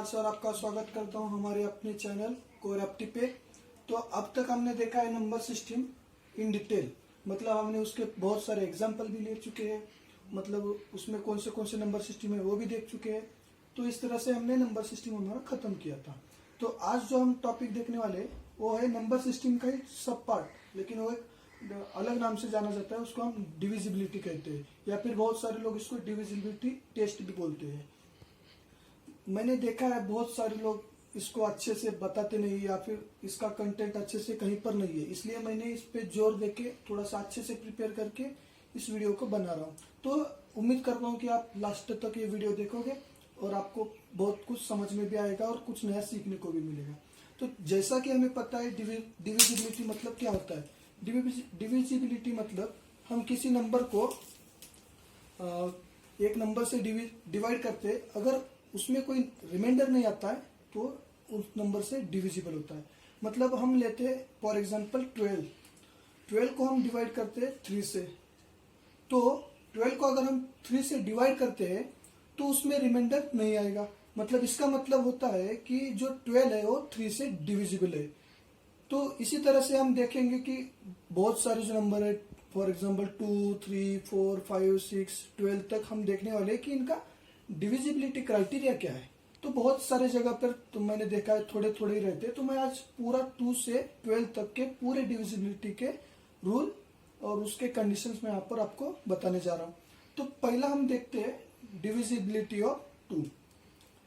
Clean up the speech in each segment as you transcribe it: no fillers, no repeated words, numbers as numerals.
नमस्कार सर, आपका स्वागत करता हूं हमारे अपने चैनल कोरप्टी पे। तो अब तक हमने देखा है नंबर सिस्टम इन डिटेल, मतलब हमने उसके बहुत सारे एग्जांपल भी ले चुके हैं, मतलब उसमें कौन से नंबर सिस्टम है वो भी देख चुके हैं। तो इस तरह से हमने नंबर सिस्टम हमारा खत्म किया था। तो आज जो हम टॉपिक देखने वाले वो है नंबर सिस्टम का ही सब पार्ट, लेकिन वो एक अलग नाम से जाना जाता है। उसको हम डिविजिबिलिटी कहते हैं, या फिर बहुत सारे लोग इसको डिविजिबिलिटी टेस्ट भी बोलते हैं। मैंने देखा है बहुत सारे लोग इसको अच्छे से बताते नहीं, या फिर इसका कंटेंट अच्छे से कहीं पर नहीं है, इसलिए मैंने इस पे जोर देके थोड़ा सा अच्छे से प्रिपेयर करके इस वीडियो को बना रहा हूँ। तो उम्मीद करता हूँ कि आप लास्ट तक ये वीडियो देखोगे और आपको बहुत कुछ समझ में भी आएगा और कुछ नया सीखने को भी मिलेगा। तो जैसा कि हमें पता है डिविजिबिलिटी मतलब क्या होता है। डिविजिबिलिटी मतलब हम किसी नंबर को एक नंबर से डिवाइड करते, अगर उसमें कोई रिमाइंडर नहीं आता है तो उस नंबर से डिविजिबल होता है। मतलब हम लेते हैं फॉर एग्जांपल 12 को हम डिवाइड करते हैं 3 से, तो 12 को अगर हम 3 से डिवाइड करते हैं तो उसमें रिमाइंडर नहीं आएगा। मतलब इसका मतलब होता है कि जो 12 है वो 3 से डिविजिबल है। तो इसी तरह से हम देखेंगे कि बहुत सारे जो नंबर है, फॉर एग्जांपल 2, 3, 4, 5, 6, 12 तक हम देखने वाले हैं कि इनका डिविजिबिलिटी क्राइटेरिया क्या है। तो बहुत सारे जगह पर तो मैंने देखा है थोड़े थोड़े ही रहते हैं। तो मैं आज पूरा 2 से 12 तक के पूरे डिविजिबिलिटी के रूल और उसके कंडीशंस में यहाँ पर आपको बताने जा रहा हूँ। तो पहला हम देखते हैं डिविजिबिलिटी ऑफ 2।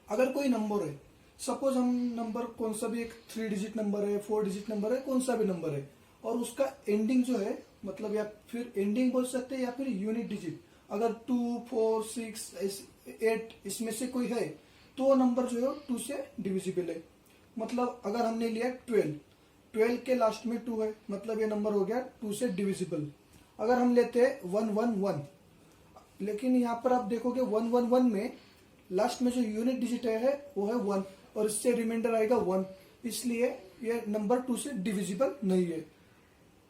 अगर कोई नंबर है, सपोज हम नंबर कौन सा भी, एक 3 डिजिट नंबर है, 4 डिजिट नंबर है, कौन सा भी नंबर है, और उसका एंडिंग जो है, मतलब या फिर एंडिंग बोल सकते हैं या फिर यूनिट डिजिट, अगर 2, 4, 6, 8 इसमें से कोई है तो वो नंबर जो है 2 से डिविजिबल है। मतलब अगर हमने लिया 12 के लास्ट में 2 है, मतलब ये नंबर हो गया 2 से डिविजिबल। अगर हम लेते हैं 111, लेकिन यहाँ पर आप देखोगे 111 में लास्ट में जो यूनिट डिजिट है वो है 1, और इससे रिमाइंडर आएगा 1, इसलिए ये नंबर 2 से डिविजिबल नहीं है।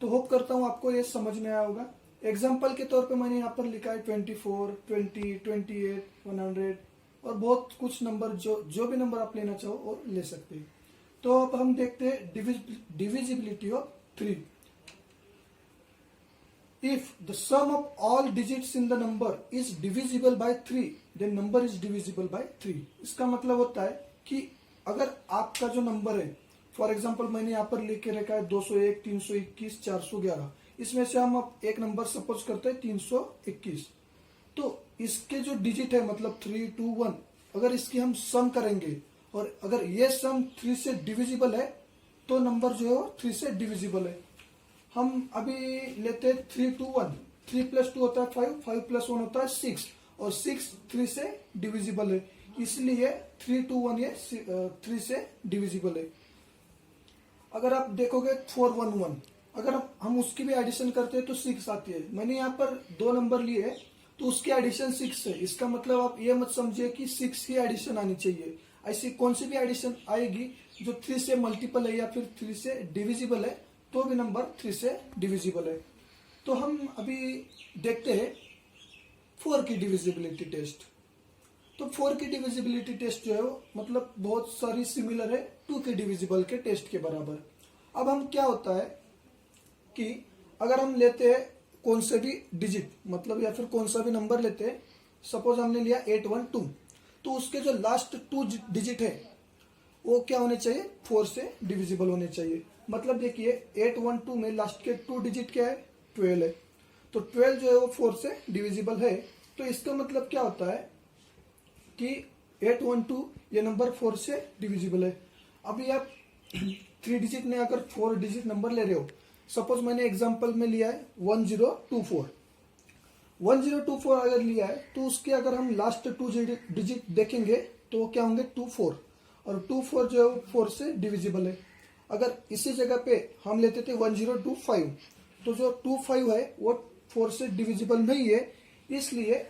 तो होप करता हूँ आपको ये समझ में आया होगा। एग्जाम्पल के तौर पे मैंने यहाँ पर लिखा है 24, 20, 28, 100 और बहुत कुछ नंबर, जो भी नंबर आप लेना चाहो वो ले सकते हैं। तो अब हम देखते हैं divisibility of 3। If the sum of all digits in the number is divisible by 3, then number is divisible by 3। इसका मतलब होता है कि अगर आपका जो नंबर है, फॉर एग्जाम्पल मैंने यहाँ पर लिख के रखा है 201, 321, 411, इसमें से हम अब एक नंबर सपोज करते हैं 321। तो इसके जो डिजिट है, मतलब 3, 2, 1, अगर इसकी हम सम करेंगे और अगर ये सम 3 से डिविजिबल है तो नंबर जो है 3 से डिविजिबल है। हम अभी लेते हैं 3, 2, 1, 3 प्लस 2 होता है 5, 5 प्लस 1 होता है 6, और 6 3 से डिविजिबल है, इसलिए 3, 2, 1 ये 3 से डिविजिबल है। अगर आप देखोगे 411, अगर हम उसकी भी एडिशन करते हैं तो 6 आती है। मैंने यहाँ पर 2 नंबर लिए तो उसकी एडिशन 6 है। इसका मतलब आप ये मत समझिए कि 6 की एडिशन आनी चाहिए। ऐसी कौन सी भी एडिशन आएगी जो 3 से मल्टीपल है या फिर 3 से डिविजिबल है तो भी नंबर 3 से डिविजिबल है। तो हम अभी देखते हैं 4 की डिविजिबिलिटी टेस्ट। तो 4 की डिविजिबिलिटी टेस्ट जो है वो मतलब बहुत सारी सिमिलर है 2 के डिविजिबल के टेस्ट के बराबर। अब हम क्या होता है कि अगर हम लेते हैं कौन से भी डिजिट, मतलब या फिर कौन सा भी नंबर लेते हैं, सपोज हमने लिया 812, तो उसके जो लास्ट 2 डिजिट है वो क्या होने चाहिए, 4 से डिविजिबल होने चाहिए। मतलब देखिए 812 में लास्ट के 2 डिजिट क्या है, 12 है, तो 12 जो है वो 4 से डिविजिबल है। तो इसका मतलब क्या होता है कि 812 ये नंबर 4 से डिविजिबल है। अभी आप 3 डिजिट में अगर 4 डिजिट नंबर ले रहे हो, सपोज मैंने एग्जांपल में लिया है 1024, 1024 अगर लिया है तो उसके अगर हम लास्ट 2 डिजिट देखेंगे तो वो क्या होंगे 24, और 24 जो है 4 से डिविजिबल है। अगर इसी जगह पे हम लेते थे 1025, तो जो 25 है वो 4 से डिविजिबल नहीं है, इसलिए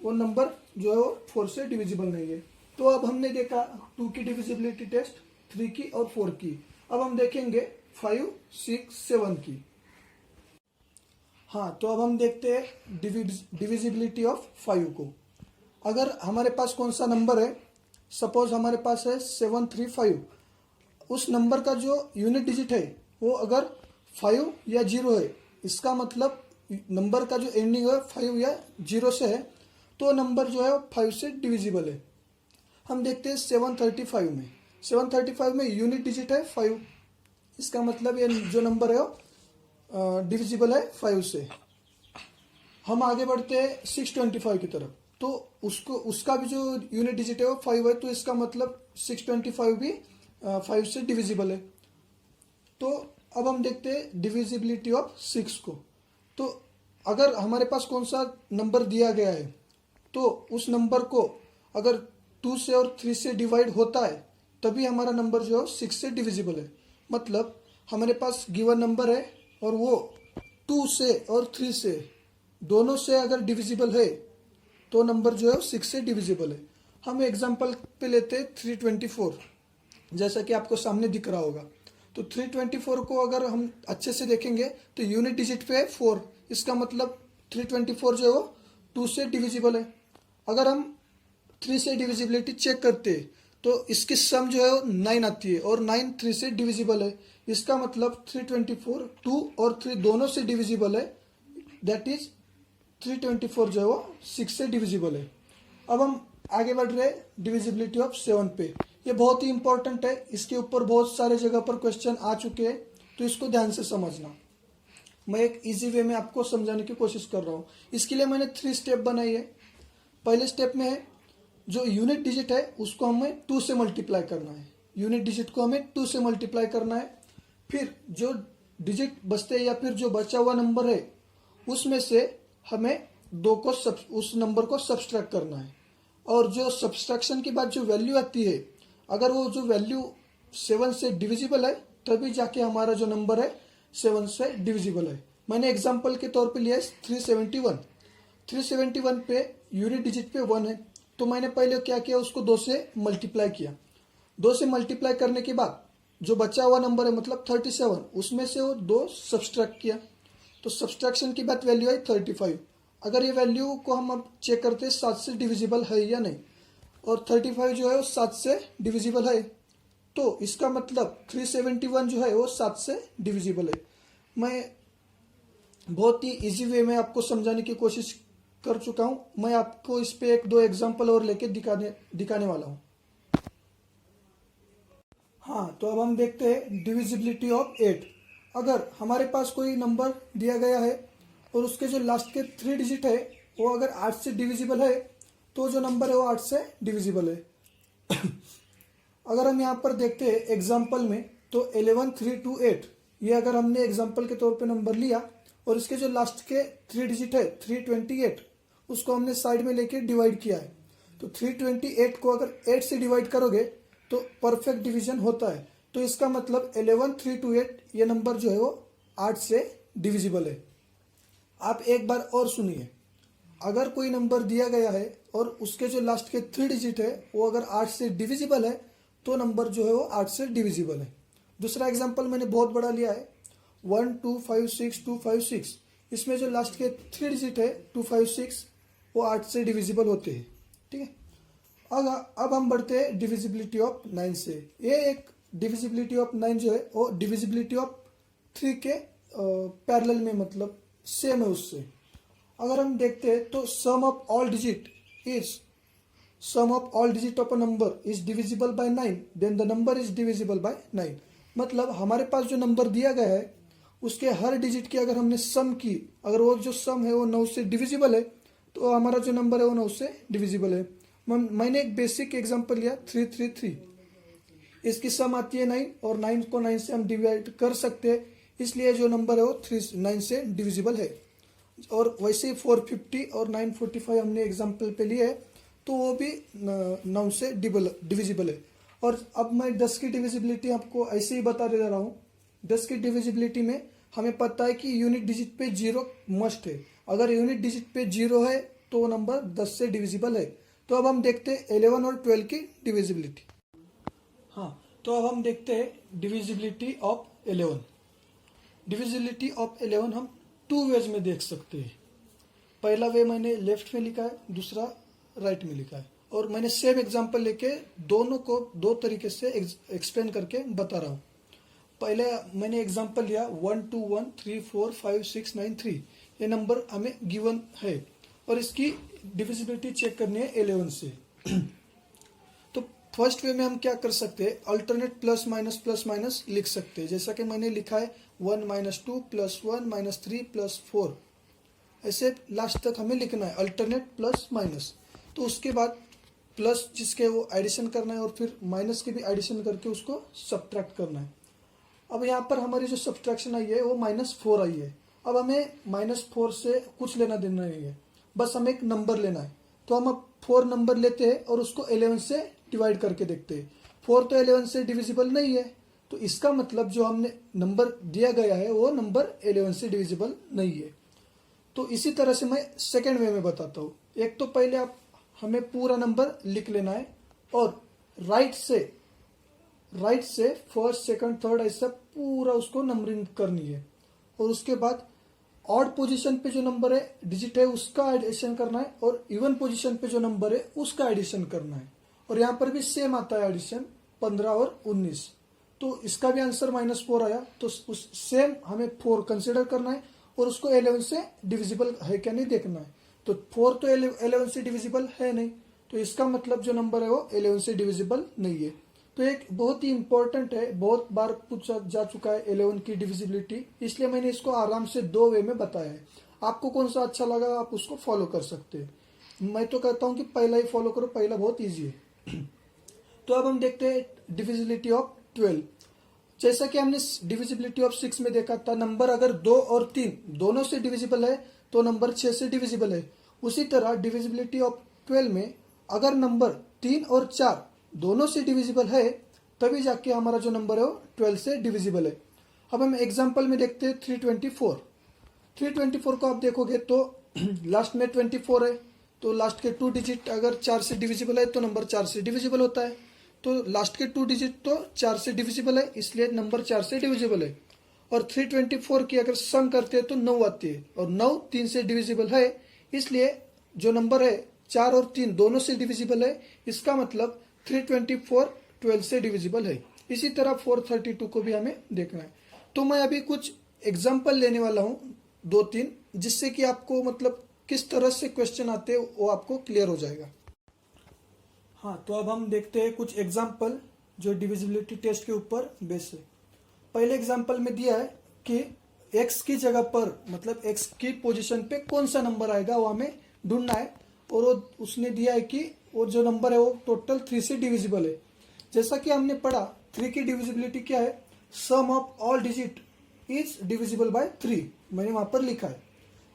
वो नंबर जो है वो 4 से डिविजिबल नहीं है। तो अब हमने देखा 2 की डिविजिबिलिटी टेस्ट, 3 की और 4 की। अब हम देखेंगे 5, 6, 7 की। हाँ, तो अब हम देखते हैं डिविजिबिलिटी ऑफ 5 को। अगर हमारे पास कौन सा नंबर है सपोज हमारे पास है 735, उस नंबर का जो यूनिट डिजिट है वो अगर 5 या 0 है, इसका मतलब नंबर का जो एंडिंग है 5 या 0 से है, तो नंबर जो है 5 से डिविजिबल है। हम देखते हैं 735 में, 735 में यूनिट डिजिट है 5, इसका मतलब ये जो नंबर है वो डिविजिबल है 5 से। हम आगे बढ़ते हैं 625 की तरफ, तो उसका भी जो यूनिट डिजिट है वो 5 है, तो इसका मतलब 625 भी 5 से डिविजिबल है। तो अब हम देखते हैं डिविजिबिलिटी ऑफ 6 को। तो अगर हमारे पास कौन सा नंबर दिया गया है, तो उस नंबर को अगर 2 से और 3 से डिवाइड होता है तभी हमारा नंबर जो है 6 से डिविजिबल है। मतलब हमारे पास गिवन नंबर है और वो 2 से और 3 से दोनों से अगर डिविजिबल है तो नंबर जो है 6 से डिविजिबल है। हम एग्जांपल पे लेते हैं 324, जैसा कि आपको सामने दिख रहा होगा। तो 324 को अगर हम अच्छे से देखेंगे तो यूनिट डिजिट पे है 4, इसका मतलब 324 जो है वो 2 से डिविजिबल है। अगर हम 3 से डिविजिबिलिटी चेक करते हैं तो इसकी सम जो है वो 9 आती है और 9 3 से डिविजिबल है, इसका मतलब 324 2 और 3 दोनों से डिविजिबल है, दैट इज 324 जो है वो 6 से डिविजिबल है। अब हम आगे बढ़ रहे हैं डिविजिबिलिटी ऑफ 7 पे। ये बहुत ही इंपॉर्टेंट है, इसके ऊपर बहुत सारे जगह पर क्वेश्चन आ चुके हैं, तो इसको ध्यान से समझना। मैं एक इजी वे में आपको समझाने की कोशिश कर रहा हूँ। इसके लिए मैंने 3 स्टेप बनाई है। पहले स्टेप में है जो यूनिट डिजिट है उसको हमें 2 से मल्टीप्लाई करना है, यूनिट डिजिट को हमें 2 से मल्टीप्लाई करना है। फिर जो डिजिट बचते हैं या फिर जो बचा हुआ नंबर है उसमें से हमें 2 को उस नंबर को सब्सट्रैक्ट करना है, और जो सब्सट्रैक्शन के बाद जो वैल्यू आती है अगर वो जो वैल्यू 7 से डिविजिबल है तभी जाके हमारा जो नंबर है 7 से डिविजिबल है। मैंने एग्जांपल के तौर पे लिया है 371। 371 पे यूनिट डिजिट पे 1 है, तो मैंने पहले क्या किया, उसको 2 से मल्टीप्लाई किया। 2 से मल्टीप्लाई करने के बाद जो बचा हुआ नंबर है मतलब 37, उसमें से वो 2 सब्सट्रैक्ट किया, तो सब्सट्रैक्शन के बाद वैल्यू आई 35। अगर ये वैल्यू को हम अब चेक करते हैं 7 से डिविजिबल है या नहीं, और 35 जो है वो 7 से डिविजिबल है, तो इसका मतलब 371 जो है वो 7 से डिविजिबल है। मैं बहुत ही इजी वे में आपको समझाने की कोशिश कर चुका हूं। मैं आपको इस पे 1-2 एग्जांपल और लेके दिखाने वाला हूं। हाँ, तो अब हम देखते हैं डिविजिबिलिटी ऑफ 8। अगर हमारे पास कोई नंबर दिया गया है और उसके जो लास्ट के 3 डिजिट है वो अगर 8 से डिविजिबल है तो जो नंबर है वो 8 से डिविजिबल है। अगर हम यहाँ पर देखते हैं एग्जाम्पल में, तो 11 3 2 8, ये अगर हमने एग्जाम्पल के तौर पे नंबर लिया और इसके जो लास्ट के 3 डिजिट है 328, उसको हमने साइड में लेके डिवाइड किया है, तो 328 को अगर 8 से डिवाइड करोगे तो परफेक्ट डिवीजन होता है। तो इसका मतलब 11 3 2 8 ये नंबर जो है वो 8 से डिविजिबल है। आप एक बार और सुनिए, अगर कोई नंबर दिया गया है और उसके जो लास्ट के 3 डिजिट है वो अगर 8 से डिविजिबल है तो नंबर जो है वो 8 से डिविजिबल है। दूसरा एग्जांपल मैंने बहुत बड़ा लिया है 1 2 5 6 2 5 6, इसमें जो लास्ट के 3 डिजिट है 2 5 6 वो 8 से डिविजिबल होते हैं। ठीक है, अब हम बढ़ते हैं डिविजिबिलिटी ऑफ 9 से। ये एक डिविजिबिलिटी ऑफ 9 जो है वो डिविजिबिलिटी ऑफ 3 के पैरेलल में मतलब सेम है उससे। अगर हम देखते हैं तो sum of all digit of a number is divisible by 9, then the number is divisible by 9। मतलब हमारे पास जो नंबर दिया गया है उसके हर डिजिट की अगर हमने सम की, अगर वो जो सम है वो 9 से डिविजिबल है तो हमारा जो नंबर है वो 9 से डिविजिबल है। मैंने एक बेसिक एग्जांपल लिया 333, इसकी सम आती है 9 और 9 को 9 से हम डिवाइड कर सकते हैं, इसलिए जो नंबर है वो 9 से डिविजिबल है। और वैसे ही 450 और 945 हमने एग्जांपल पे लिए है तो वो भी 9 से डिविजिबल है। और अब मैं 10 की डिविजिबिलिटी आपको ऐसे ही बता दे रहा हूँ। 10 की डिविजिबिलिटी में हमें पता है कि यूनिट डिजिट पे 0 मस्ट है, अगर यूनिट डिजिट पे 0 है तो वो नंबर 10 से डिविजिबल है। तो अब हम देखते हैं 11 और 12 की डिविजिबिलिटी। हाँ, तो अब हम देखते हैं डिविजिबिलिटी ऑफ 11। डिविजिबिलिटी ऑफ 11 हम 2 वेज में देख सकते हैं। पहला वे मैंने लेफ्ट में लिखा है, दूसरा राइट में लिखा है। और मैंने सेम एग्जांपल लेके दोनों को दो तरीके से एक्सप्लेन करके बता रहा हूँ। पहले मैंने एग्जांपल लिया 1 2 1 3 4 5 6 9 3, ये नंबर हमें गिवन है और इसकी डिविजिबिलिटी चेक करनी है 11 से। तो फर्स्ट वे में हम क्या कर सकते हैं, अल्टरनेट प्लस माइनस लिख सकते हैं। जैसा कि मैंने लिखा है 1 - 2 + 1 - 3 + 4, ऐसे लास्ट तक हमें लिखना है अल्टरनेट प्लस माइनस। तो उसके बाद प्लस जिसके वो एडिशन करना है और फिर माइनस के भी एडिशन करके उसको सब्ट्रैक्ट करना है। अब यहाँ पर हमारी जो सब्ट्रैक्शन आई है वो -4 आई है। अब हमें -4 से कुछ लेना देना नहीं है, बस हमें एक नंबर लेना है। तो हम अब 4 नंबर लेते हैं और उसको 11 से डिवाइड करके देखते हैं। 4 तो 11 से डिविजिबल नहीं है, तो इसका मतलब जो हमने नंबर दिया गया है वो नंबर 11 से डिविजिबल नहीं है। तो इसी तरह से मैं सेकेंड वे में बताता हूँ। एक तो पहले आप हमें पूरा नंबर लिख लेना है और राइट से फर्स्ट सेकंड थर्ड ऐसा पूरा उसको नंबरिंग करनी है। और उसके बाद ऑड पोजीशन पे जो नंबर है डिजिट है उसका एडिशन करना है और इवन पोजीशन पे जो नंबर है उसका एडिशन करना है। और यहाँ पर भी सेम आता है एडिशन 15 और 19। तो इसका भी आंसर -4 आया। तो उस सेम हमें 4 कंसिडर करना है और उसको 11 से डिविजिबल है क्या नहीं देखना है। तो 4 तो 11 से डिविजिबल है नहीं, तो इसका मतलब जो नंबर है वो 11 से डिविजिबल नहीं है। तो एक बहुत ही इंपॉर्टेंट है, बहुत बार पूछा जा चुका है 11 की डिविजिबिलिटी, इसलिए मैंने इसको आराम से 2 वे में बताया है। आपको कौन सा अच्छा लगा आप उसको फॉलो कर सकते हैं। मैं तो कहता हूं कि पहला ही फॉलो करो, पहला बहुत ईजी है। तो अब हम देखते हैं डिविजिबिलिटी ऑफ 12। जैसा कि हमने डिविजिबिलिटी ऑफ 6 में देखा था, नंबर अगर 2 और 3 दोनों से डिविजिबल है तो नंबर 6 से डिविजिबल है। उसी तरह डिविजिबिलिटी ऑफ 12 में अगर नंबर 3 और 4 दोनों से डिविजिबल है तभी जाके हमारा जो नंबर है वो 12 से डिविजिबल है। अब हम एग्जांपल में देखते हैं 324। 324 को आप देखोगे तो लास्ट में 24 है, तो लास्ट के 2 डिजिट अगर 4 से डिविजिबल है तो नंबर 4 से डिविजिबल होता है। तो लास्ट के 2 डिजिट तो 4 से डिविजिबल है, इसलिए नंबर 4 से डिविजिबल है। और 324 की अगर सम करते हैं तो 9 आती है और 9 3 से डिविजिबल है, इसलिए जो नंबर है 4 और 3 दोनों से डिविजिबल है। इसका मतलब 324 12 से डिविजिबल है। इसी तरह 432 को भी हमें देखना है। तो मैं अभी कुछ एग्जाम्पल लेने वाला हूँ 2-3, जिससे कि आपको मतलब किस तरह से क्वेश्चन आते हैं वो आपको क्लियर हो जाएगा। हाँ, तो अब हम देखते हैं कुछ एग्जाम्पल जो डिविजिबिलिटी टेस्ट के ऊपर बेस है। पहले एग्जाम्पल में दिया है कि x की जगह पर मतलब x की पोजीशन पे कौन सा नंबर आएगा वो हमें ढूंढना है। और वो उसने दिया है कि वो जो नंबर है वो टोटल 3 से डिविजिबल है। जैसा कि हमने पढ़ा 3 की डिविजिबिलिटी क्या है, sum of all digit is divisible by 3, मैंने वहां पर लिखा है।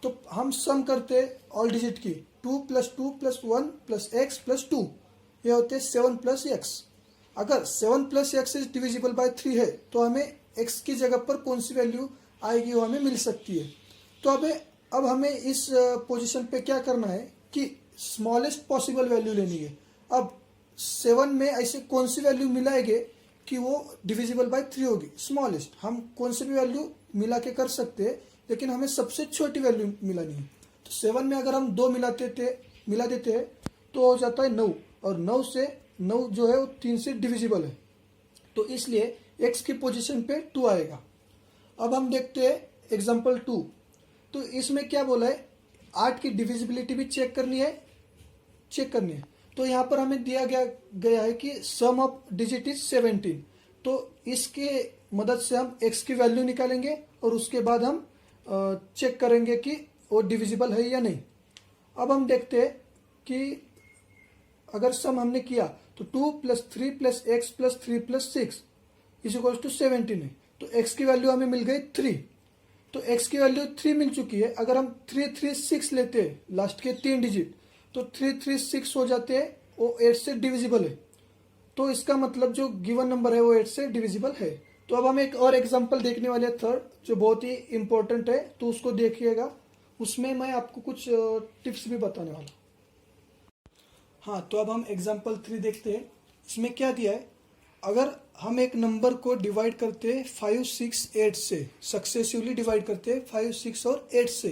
तो हम सम करते हैं ऑल डिजिट की, 2 + 2 + 1 + x + 2, ये होते हैं 7 + x। अगर 7 + x इज डिविजिबल बाय 3 है तो हमें x की जगह पर कौन सी वैल्यू आएगी वो हमें मिल सकती है। तो अब हमें इस पोजीशन पे क्या करना है कि स्मॉलेस्ट पॉसिबल वैल्यू लेनी है। अब 7 में ऐसे कौन सी वैल्यू मिलाएंगे कि वो डिविजिबल बाय 3 होगी, स्मॉलेस्ट। हम कौन से भी वैल्यू मिला के कर सकते हैं, लेकिन हमें सबसे छोटी वैल्यू मिलानी है। तो 7 में अगर हम 2 मिला देते हैं तो हो जाता है 9, और 9 जो है वो 3 से डिविजिबल है, तो इसलिए x की पोजीशन पे 2 आएगा। अब हम देखते हैं एग्जांपल 2। तो इसमें क्या बोला है, 8 की डिविजिबिलिटी भी चेक करनी है। तो यहाँ पर हमें दिया गया है कि सम ऑफ डिजिट इज 17। तो इसके मदद से हम x की वैल्यू निकालेंगे और उसके बाद हम चेक करेंगे कि वो डिविजिबल है या नहीं। अब हम देखते हैं कि अगर सम हमने किया तो 2 + 3 + x + 3 + 6 = 17 है। तो x की वैल्यू हमें मिल गई 3। तो x की वैल्यू 3 मिल चुकी है। अगर हम 336 लेते हैं लास्ट के 3 डिजिट, तो 336 हो जाते हैं, वो 8 से डिविजिबल है। तो इसका मतलब जो गिवन नंबर है वो 8 से डिविजिबल है। तो अब हम एक और एग्जांपल देखने वाले हैं थर्ड, जो बहुत ही इंपॉर्टेंट है, तो उसको देखिएगा। उसमें मैं आपको कुछ टिप्स भी बताने वाला। हाँ, तो अब हम एग्जांपल 3 देखते हैं। इसमें क्या दिया है, अगर हम एक नंबर को डिवाइड करते हैं 5, 6, 8 से, सक्सेसिवली डिवाइड करते हैं 5, 6 और 8 से,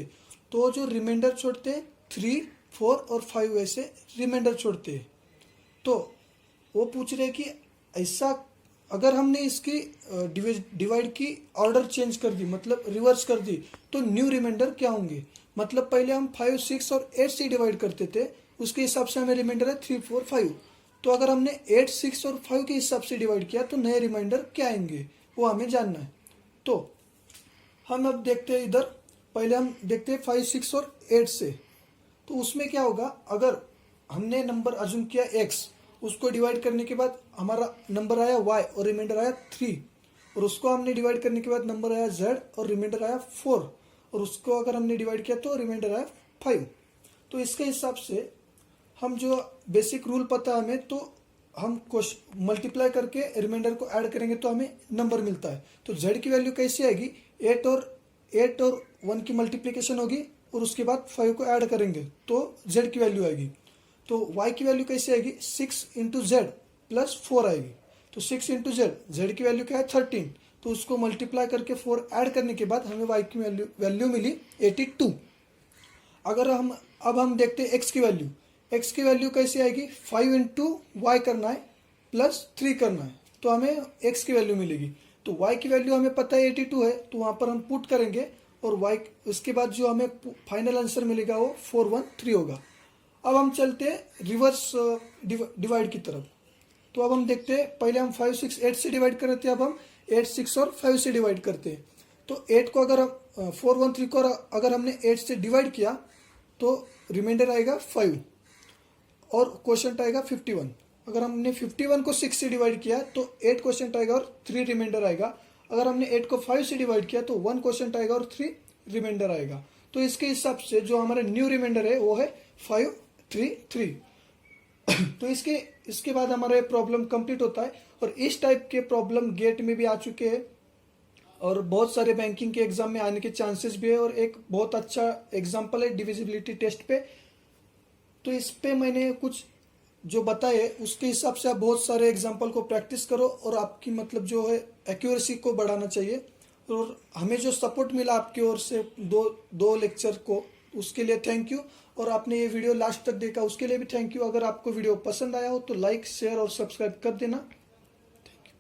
तो जो रिमाइंडर छोड़ते हैं 3, 4 और 5 ऐसे रिमाइंडर छोड़ते हैं। तो वो पूछ रहे कि ऐसा अगर हमने इसकी डिवाइड की ऑर्डर चेंज कर दी, मतलब रिवर्स कर दी, तो न्यू रिमाइंडर क्या होंगे। मतलब पहले हम 5, 6 और 8 से डिवाइड करते थे, उसके हिसाब से हमें रिमाइंडर है 3, 4, 5। तो अगर हमने 8, 6 और 5 के हिसाब से डिवाइड किया तो नए रिमाइंडर क्या आएंगे वो हमें जानना है। तो हम अब देखते हैं इधर, पहले हम देखते हैं 5, 6 और 8 से। तो उसमें क्या होगा, अगर हमने नंबर अज्यूम किया x, उसको डिवाइड करने के बाद हमारा नंबर आया y और रिमाइंडर आया 3, और उसको हमने डिवाइड करने के बाद नंबर आया z और रिमाइंडर आया 4, और उसको अगर हमने डिवाइड किया तो रिमाइंडर आया 5। तो इसके हिसाब से हम जो बेसिक रूल पता है हमें, तो हम मल्टीप्लाई करके रिमाइंडर को ऐड करेंगे तो हमें नंबर मिलता है। तो z की वैल्यू कैसी आएगी, 8 और 1 की मल्टीप्लीकेशन होगी और उसके बाद 5 को ऐड करेंगे तो z की वैल्यू आएगी। तो y की वैल्यू कैसी आएगी, 6 इंटू जेड प्लस 4 आएगी। तो 6 इंटू जेड की वैल्यू क्या है 13, तो उसको मल्टीप्लाई करके 4 ऐड करने के बाद हमें y की वैल्यू मिली 82। अगर हम देखते हैं x की वैल्यू कैसी आएगी, 5 इंटू वाई करना है प्लस 3 करना है, तो हमें x की वैल्यू मिलेगी। तो y की वैल्यू हमें पता है 82 है, तो वहां पर हम पुट करेंगे और y उसके बाद जो हमें फाइनल आंसर मिलेगा वो 413 होगा। अब हम चलते हैं रिवर्स डिवाइड की तरफ। तो अब हम देखते हैं, पहले हम 5, 6, 8 से डिवाइड कर रहे थे, अब हम 8, 6 और 5 से डिवाइड करते हैं। तो 8 को अगर हम 413 को अगर हमने 8 से डिवाइड किया तो रिमाइंडर आएगा 5 और क्वोशंट आएगा 51। अगर हमने 51 को 6 से डिवाइड किया तो 8 क्वोशंट आएगा और 3 रिमाइंडर आएगा। अगर हमने 8 को 5 से डिवाइड किया तो 1 क्वोशंट आएगा और 3 रिमाइंडर आएगा। तो इसके हिसाब से जो हमारा न्यू रिमाइंडर है वो है 533। तो इसके बाद हमारा ये प्रॉब्लम कंप्लीट होता है। और इस टाइप के प्रॉब्लम गेट में भी आ चुके हैं और बहुत सारे बैंकिंग के एग्जाम में आने के चांसेस भी है, और एक बहुत अच्छा एग्जाम्पल है डिविजिबिलिटी टेस्ट पे। तो इस पे मैंने कुछ जो बताए उसके हिसाब से आप बहुत सारे एग्जाम्पल को प्रैक्टिस करो और आपकी मतलब जो है एक्यूरेसी को बढ़ाना चाहिए। और हमें जो सपोर्ट मिला आपकी ओर से दो लेक्चर को, उसके लिए थैंक यू। और आपने ये वीडियो लास्ट तक देखा उसके लिए भी थैंक यू। अगर आपको वीडियो पसंद आया हो तो लाइक, शेयर और सब्सक्राइब कर देना। Thank you.